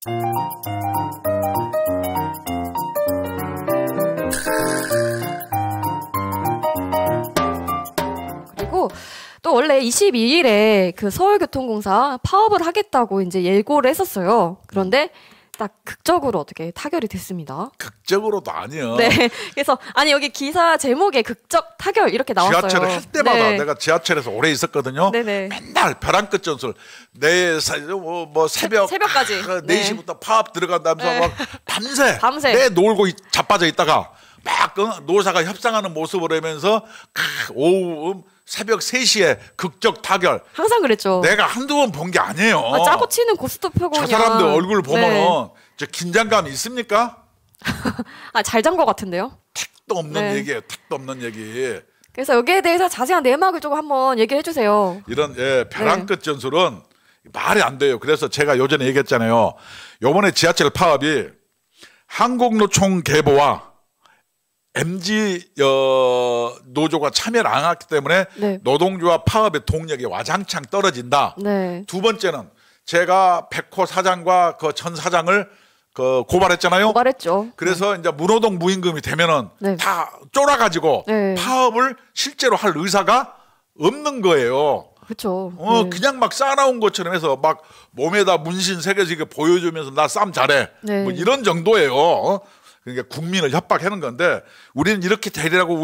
그리고 또 원래 22일에 그 서울교통공사 파업을 하겠다고 이제 예고를 했었어요. 그런데 딱 극적으로 어떻게 타결이 됐습니다. 극적으로도 아니요. 네. 그래서 아니 여기 기사 제목에 극적 타결 이렇게 나왔어요. 지하철을 할 때마다 네. 내가 지하철에서 오래 있었거든요. 네네. 맨날 벼랑 끝 전술. 뭐 새벽까지. 4시부터 파업 들어간다면서 네. 막 밤새 내 놀고 자빠져 있다가 막 노사가 협상하는 모습을 하면서 오후 새벽 3시에 극적 타결. 항상 그랬죠. 내가 한두 번 본 게 아니에요. 짜고 치는 고스톱 펴고 저 사람들 얼굴 보면은 저 긴장감이 있습니까? 잘 잔 것 같은데요. 택도 없는 얘기예요. 택도 없는 얘기. 그래서 여기에 대해서 자세한 내막을 조금 한번 얘기를 해주세요. 이런 벼랑 끝 전술은 말이 안 돼요. 그래서 제가 요전에 얘기했잖아요. 요번에 지하철 파업이 한국노총 계보와 MG 노조가 참여를 안 했기 때문에 노동조합 파업의 동력이 와장창 떨어진다. 두 번째는 제가 백호 사장과 그 전 사장을 고발했잖아요. 고발했죠. 그래서 이제 무노동 무임금이 되면은 다 쫄아가지고 파업을 실제로 할 의사가 없는 거예요. 그렇죠. 그냥 막 싸나운 것처럼 해서 막 몸에다 문신 새겨서 이렇게 보여주면서 나 싸움 잘해. 뭐 이런 정도예요. 그러니까 국민을 협박하는 건데 우리는 이렇게 되리라고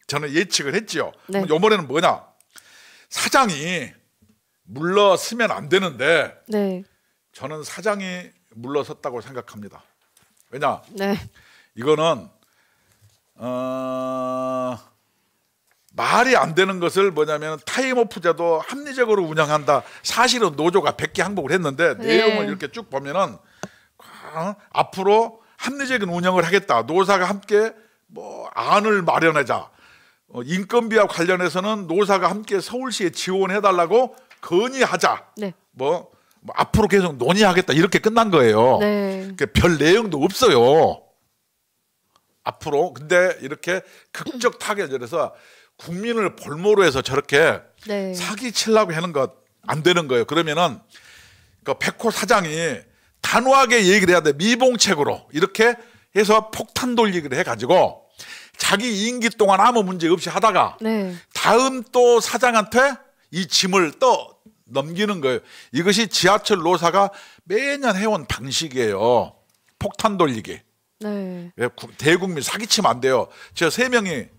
저는 예측을 했죠. 이번에는 뭐냐? 사장이 물러서면 안 되는데 저는 사장이 물러섰다고 생각합니다. 왜냐? 이거는 말이 안 되는 것을 뭐냐면 타임오프 제도 합리적으로 운영한다. 사실은 노조가 100개 항복을 했는데 내용을 이렇게 쭉 보면은 앞으로 합리적인 운영을 하겠다. 노사가 함께 뭐 안을 마련하자. 인건비와 관련해서는 노사가 함께 서울시에 지원해달라고 건의하자. 뭐 앞으로 계속 논의하겠다. 이렇게 끝난 거예요. 별 내용도 없어요. 앞으로. 근데 이렇게 극적 타결해서 국민을 볼모로 해서 저렇게 사기 치려고 하는 것 안 되는 거예요. 그러면은 그 백호 사장이 단호하게 얘기를 해야 돼. 미봉책으로 이렇게 해서 폭탄 돌리기를 해가지고 자기 임기 동안 아무 문제 없이 하다가 다음 또 사장한테 이 짐을 또 넘기는 거예요. 이것이 지하철 노사가 매년 해온 방식이에요. 폭탄 돌리기. 대국민 사기치면 안 돼요. 저 3명이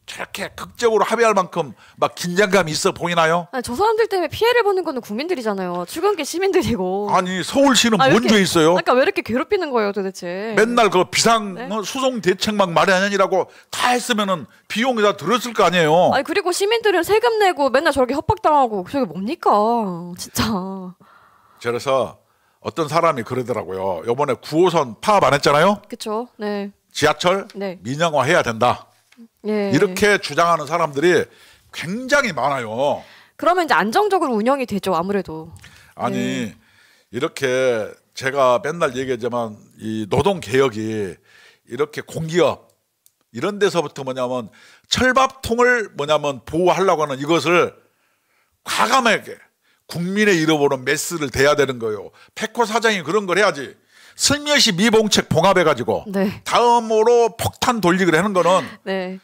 저렇게 극적으로 합의할 만큼 막 긴장감이 있어 보이나요? 저 사람들 때문에 피해를 보는 거는 국민들이잖아요. 출근길 시민들이고. 아니 서울시는 뭔 죄 있어요? 그러니까 왜 이렇게 괴롭히는 거예요 도대체? 맨날 그 비상 수송 대책막 마련하느라고 다 했으면은 비용이 다 들었을 거 아니에요. 아니 그리고 시민들은 세금 내고 맨날 저렇게 협박당하고 저게 뭡니까 진짜. 그래서 어떤 사람이 그러더라고요. 이번에 9호선 파업 안 했잖아요. 그렇죠. 지하철 민영화해야 된다. 이렇게 주장하는 사람들이 굉장히 많아요. 그러면 이제 안정적으로 운영이 되죠, 아무래도. 아니 이렇게 제가 맨날 얘기하지만 이 노동 개혁이 이렇게 공기업 이런 데서부터 뭐냐면 철밥통을 보호하려고 하는 이것을 과감하게 국민의 잃어버린 메스를 대야 되는 거예요. 백호 사장이 그런 걸 해야지. 슬며시 미봉책 봉합해가지고 다음으로 폭탄 돌리기를 하는 거는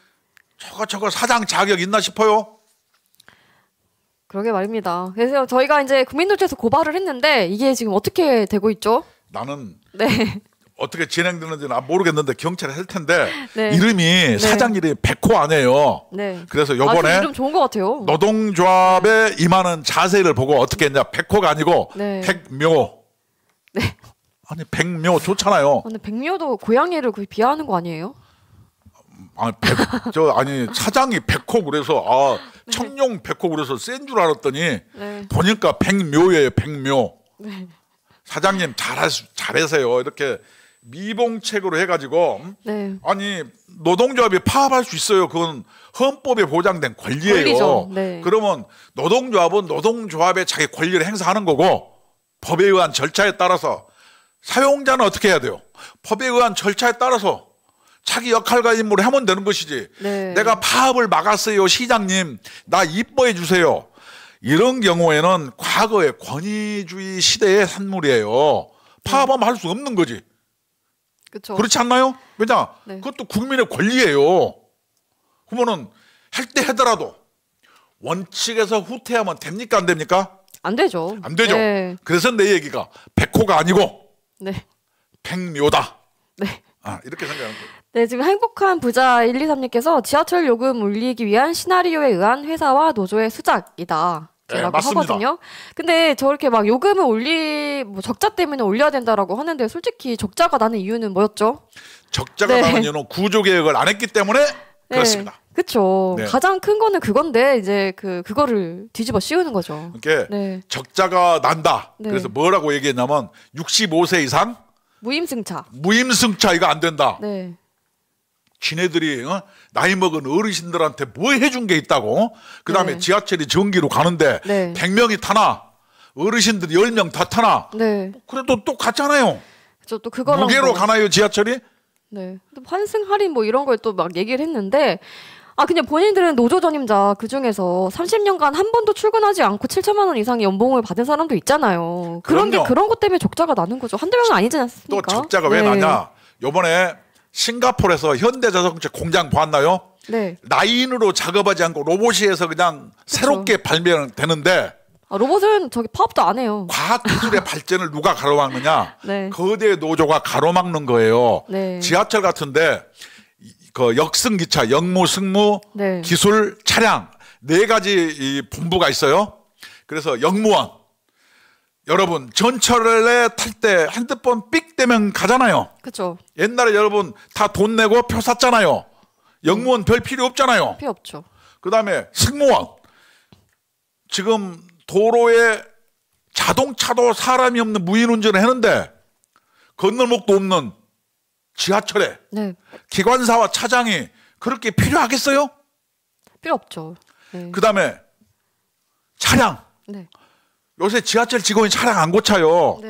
저거 사장 자격 있나 싶어요. 그러게 말입니다. 그래서 저희가 이제 국민노조에서 고발을 했는데 이게 지금 어떻게 되고 있죠? 나는 어떻게 진행되는지는 모르겠는데 경찰이 할 텐데 이름이 네. 사장 이름이 백호 아니에요. 네. 그래서 요번에 이름 좋은 것 같아요. 노동조합에 임하는 자세를 보고 어떻게 했냐. 백호가 아니고 네. 백묘. 네. 아니 백묘 좋잖아요. 근데 백묘도 고양이를 거의 비하하는 거 아니에요? 아니 사장이 백호 그래서 네. 청룡 백호 그래서 센 줄 알았더니 네. 보니까 백묘예요. 백묘. 네. 사장님 잘하세요. 이렇게 미봉책으로 해가지고 네. 아니 노동조합이 파업할 수 있어요. 그건 헌법에 보장된 권리예요. 권리죠. 네. 그러면 노동조합은 노동조합의 자기 권리를 행사하는 거고 법에 의한 절차에 따라서 사용자는 어떻게 해야 돼요? 법에 의한 절차에 따라서 자기 역할과 임무를 하면 되는 것이지. 네. 내가 파업을 막았어요. 시장님 나 이뻐해 주세요. 이런 경우에는 과거의 권위주의 시대의 산물이에요. 파업하면 할 수 없는 거지. 그쵸. 그렇지 않나요? 왜냐? 네. 그것도 국민의 권리예요. 그러면은 할 때 하더라도 원칙에서 후퇴하면 됩니까? 안 됩니까? 안 되죠. 안 되죠. 네. 그래서 내 얘기가 백호가 아니고 네. 백묘다. 네. 이렇게 생각하는 거예요. 네, 지금 행복한 부자 123님께서 지하철 요금 올리기 위한 시나리오에 의한 회사와 노조의 수작이다. 네, 라고 맞습니다. 하거든요. 근데 저렇게 막 요금을 뭐 적자 때문에 올려야 된다라고 하는데 솔직히 적자가 나는 이유는 뭐였죠? 적자가 나는 이유는 구조개혁을 안 했기 때문에 그렇습니다. 그렇죠. 네. 가장 큰 거는 그건데 이제 그거를 뒤집어 씌우는 거죠. 그러니까 적자가 난다. 그래서 뭐라고 얘기했냐면 65세 이상 무임승차 이거 안 된다. 네. 지네들이 나이 먹은 어르신들한테 뭐 해준 게 있다고. 그다음에 지하철이 전기로 가는데 100명이 타나 어르신들이 10명 다 타나. 그래도 또 같잖아요. 그렇죠. 또 그거랑 무게로 가나요 지하철이? 네. 환승 할인 뭐 이런 걸 또 막 얘기를 했는데 그냥 본인들은 노조 전임자 그중에서 30년간 한 번도 출근하지 않고 7천만 원 이상의 연봉을 받은 사람도 있잖아요. 그런데 그런 것 때문에 적자가 나는 거죠. 한두 명은 아니지 않습니까? 또 적자가 왜 나냐? 요번에 싱가포르에서 현대자동차 공장 봤나요? 라인으로 작업하지 않고 로봇이 해서 그냥 새롭게 발명되는데 로봇은 저기 파업도 안 해요. 과학기술의 발전을 누가 가로막느냐? 거대 노조가 가로막는 거예요. 지하철 같은데 그 역승기차, 역무, 승무, 기술, 차량 4가지 이 본부가 있어요. 그래서 역무원 여러분 전철에 탈 때 핸드폰 삑 되면 가잖아요. 그렇죠. 옛날에 여러분 다 돈 내고 표 샀잖아요. 역무원 별 필요 없잖아요. 필요 없죠. 그다음에 승무원 지금 도로에 자동차도 사람이 없는 무인 운전을 하는데 건널목도 없는 지하철에 기관사와 차장이 그렇게 필요하겠어요? 필요 없죠. 그다음에 차량. 요새 지하철 직원이 차량 안 고쳐요.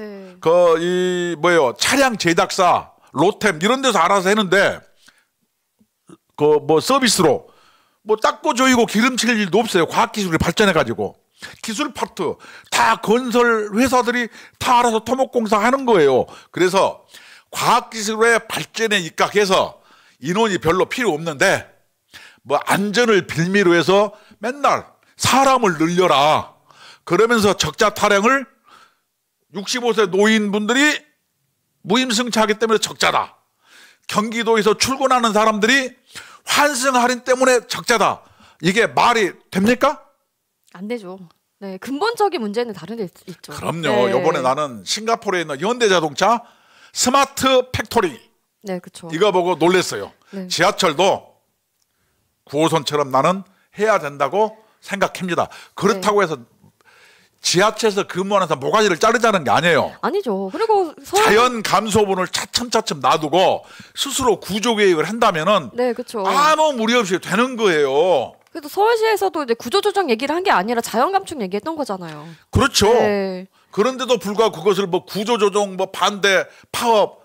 차량 제작사, 로템 이런 데서 알아서 했는데 서비스로 닦고 조이고 기름칠 일도 없어요. 과학기술이 발전해 가지고. 기술 파트 다 건설 회사들이 다 알아서 토목공사 하는 거예요. 그래서 과학기술의 발전에 입각해서 인원이 별로 필요 없는데 안전을 빌미로 해서 맨날 사람을 늘려라. 그러면서 적자 타령을 65세 노인분들이 무임승차하기 때문에 적자다. 경기도에서 출근하는 사람들이 환승 할인 때문에 적자다. 이게 말이 됩니까? 안 되죠. 근본적인 문제는 다른 데 있죠. 그럼요. 이번에 나는 싱가포르에 있는 현대자동차 스마트 팩토리 그렇죠. 이거 보고 놀랐어요. 지하철도 9호선처럼 나는 해야 된다고 생각합니다. 그렇다고 해서 지하철에서 근무하는 사람 모가지를 자르자는 게 아니에요. 아니죠. 그리고 자연 감소분을 차츰차츰 놔두고 스스로 구조개혁을 한다면은 그렇죠. 아무 무리 없이 되는 거예요. 그래도 서울시에서도 이제 구조조정 얘기를 한 게 아니라 자연감축 얘기했던 거잖아요. 그렇죠. 그런데도 불구하고 그것을 구조조정, 반대, 파업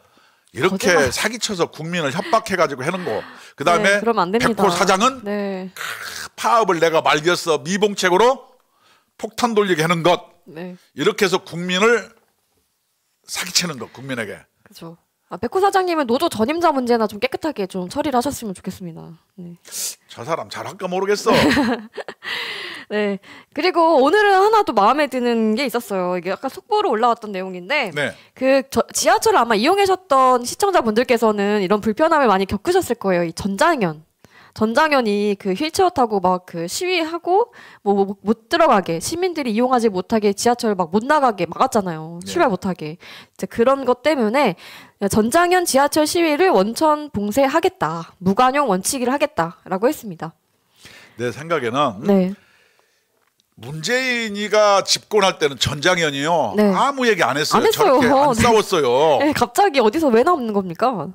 이렇게 거짓말. 사기쳐서 국민을 협박해가지고 하는 거. 그다음에 백호 사장은 파업을 내가 말겠어 미봉책으로 폭탄 돌리게 하는 것. 이렇게 해서 국민을 사기치는 것, 국민에게. 그렇죠. 백호 사장님은 노조 전임자 문제나 좀 깨끗하게 좀 처리를 하셨으면 좋겠습니다. 저 사람 잘할까 모르겠어. 그리고 오늘은 하나 또 마음에 드는 게 있었어요. 이게 아까 속보로 올라왔던 내용인데 지하철을 아마 이용하셨던 시청자분들께서는 이런 불편함을 많이 겪으셨을 거예요. 이 전장현이 그 휠체어 타고 시위하고 못 들어가게 시민들이 이용하지 못하게 지하철 못 나가게 막았잖아요. 출발 못하게. 이제 그런 것 때문에 전장현 지하철 시위를 원천 봉쇄하겠다. 무관용 원칙을 하겠다라고 했습니다. 내 생각에는 문재인이가 집권할 때는 전장현이요. 아무 얘기 안 했어요. 저렇게 안 싸웠어요. 갑자기 어디서 왜 나오는 겁니까?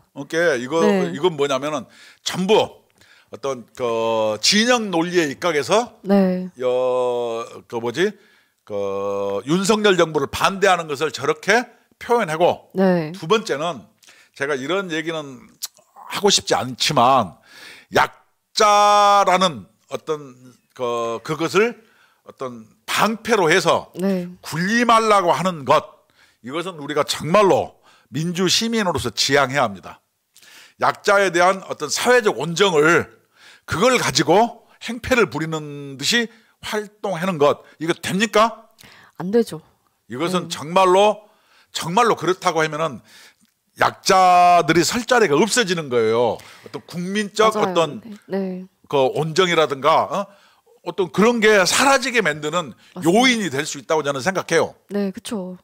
이건 뭐냐면은 전부 어떤 진영 논리에 입각해서 윤석열 정부를 반대하는 것을 저렇게 표현하고 두 번째는 제가 이런 얘기는 하고 싶지 않지만 약자라는 어떤 그것을 어떤 방패로 해서 군림하려고 하는 것 이것은 우리가 정말로 민주 시민으로서 지향해야 합니다. 약자에 대한 어떤 사회적 온정을 그걸 가지고 행패를 부리는 듯이 활동하는 것, 이거 됩니까? 안 되죠. 이것은 정말로 그렇다고 하면은 약자들이 설 자리가 없어지는 거예요. 어떤 국민적 맞아요. 어떤 네. 그 온정이라든가 어떤 그런 게 사라지게 만드는 맞습니다. 요인이 될 수 있다고 저는 생각해요. 네, 그렇죠.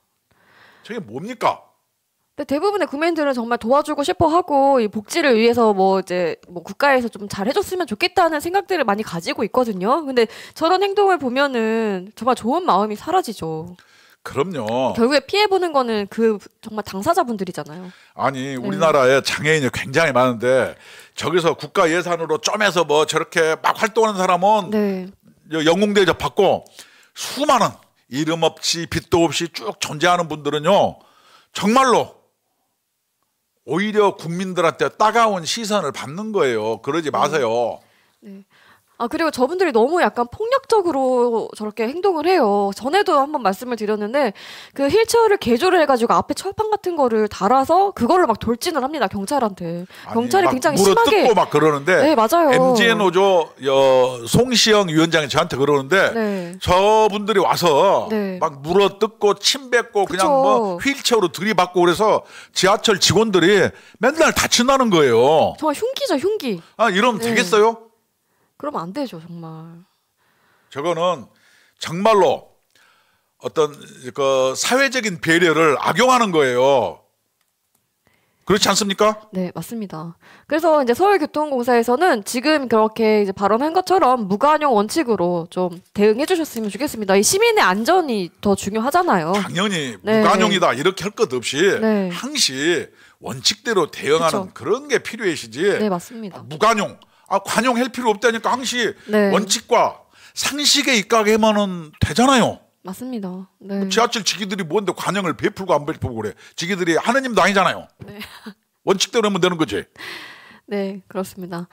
저게 뭡니까? 근데 대부분의 국민들은 정말 도와주고 싶어 하고 이 복지를 위해서 뭐 이제 뭐 국가에서 좀 잘해줬으면 좋겠다는 생각들을 많이 가지고 있거든요. 근데 저런 행동을 보면은 정말 좋은 마음이 사라지죠. 그럼요. 결국에 피해보는 거는 그 정말 당사자분들이잖아요. 아니 우리나라에 장애인이 굉장히 많은데 저기서 국가 예산으로 쪼매서 뭐 저렇게 막 활동하는 사람은 네. 영웅 대접 받고 수많은 이름 없이 빚도 없이 쭉 존재하는 분들은요 정말로 오히려 국민들한테 따가운 시선을 받는 거예요. 그러지 마세요. 네. 아, 그리고 저분들이 너무 약간 폭력적으로 저렇게 행동을 해요. 전에도 한번 말씀을 드렸는데 그 휠체어를 개조를 해가지고 앞에 철판 같은 거를 달아서 그걸로 막 돌진을 합니다. 경찰한테. 아니, 경찰이 굉장히 심하게 물어뜯고 막 그러는데 네, 맞아요. MGN 노조 송시영 위원장이 저한테 그러는데 네. 저분들이 와서 네. 막 물어뜯고 침 뱉고 그쵸. 그냥 뭐 휠체어로 들이받고 그래서 지하철 직원들이 맨날 다친다는 거예요. 정말 흉기죠, 흉기. 아, 이러면 네. 되겠어요? 그러면 안 되죠, 정말. 저거는 정말로 어떤 그 사회적인 배려를 악용하는 거예요. 그렇지 않습니까? 네, 맞습니다. 그래서 이제 서울교통공사에서는 지금 그렇게 이제 발언한 것처럼 무관용 원칙으로 좀 대응해 주셨으면 좋겠습니다. 이 시민의 안전이 더 중요하잖아요. 당연히 네. 무관용이다 이렇게 할 것 없이 네. 항시 원칙대로 대응하는 그쵸. 그런 게 필요해시지. 네, 맞습니다. 무관용. 관용할 필요 없다니까 항시 네. 원칙과 상식에 입각하면은 되잖아요. 맞습니다. 네. 지하철 지기들이 뭔데 관용을 베풀고 안 베풀고 그래. 지기들이 하느님도 아니잖아요. 네. 원칙대로 하면 되는 거지. 네, 그렇습니다.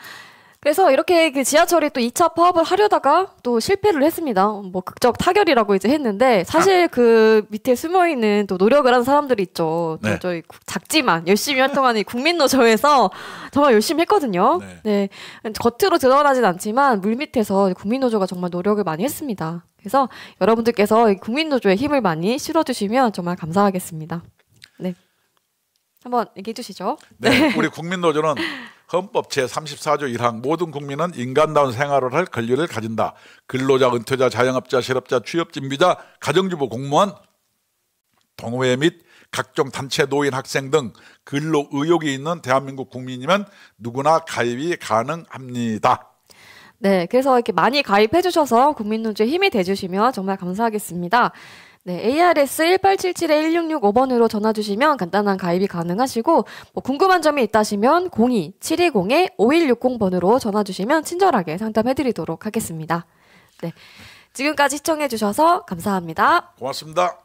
그래서 이렇게 그 지하철이 또 2차 파업을 하려다가 또 실패를 했습니다. 뭐 극적 타결이라고 이제 했는데 사실 그 밑에 숨어 있는 또 노력을 하는 사람들이 있죠. 네. 저희 작지만 열심히 활동하는 국민노조에서 정말 열심히 했거든요. 네. 네. 겉으로 드러나진 않지만 물밑에서 국민노조가 정말 노력을 많이 했습니다. 그래서 여러분들께서 국민노조의 힘을 많이 실어주시면 정말 감사하겠습니다. 네. 한번 얘기해 주시죠. 네. 우리 국민노조는 헌법 제34조 1항 모든 국민은 인간다운 생활을 할 권리를 가진다. 근로자, 은퇴자, 자영업자, 실업자, 취업진비자, 가정주부, 공무원, 동호회 및 각종 단체, 노인, 학생 등 근로 의욕이 있는 대한민국 국민이면 누구나 가입이 가능합니다. 네, 그래서 이렇게 많이 가입해 주셔서 국민노조에 힘이 돼주시면 정말 감사하겠습니다. 네, ARS 1877-1665번으로 전화 주시면 간단한 가입이 가능하시고 뭐 궁금한 점이 있다시면 02-720-5160번으로 전화 주시면 친절하게 상담해 드리도록 하겠습니다. 네, 지금까지 시청해 주셔서 감사합니다. 고맙습니다.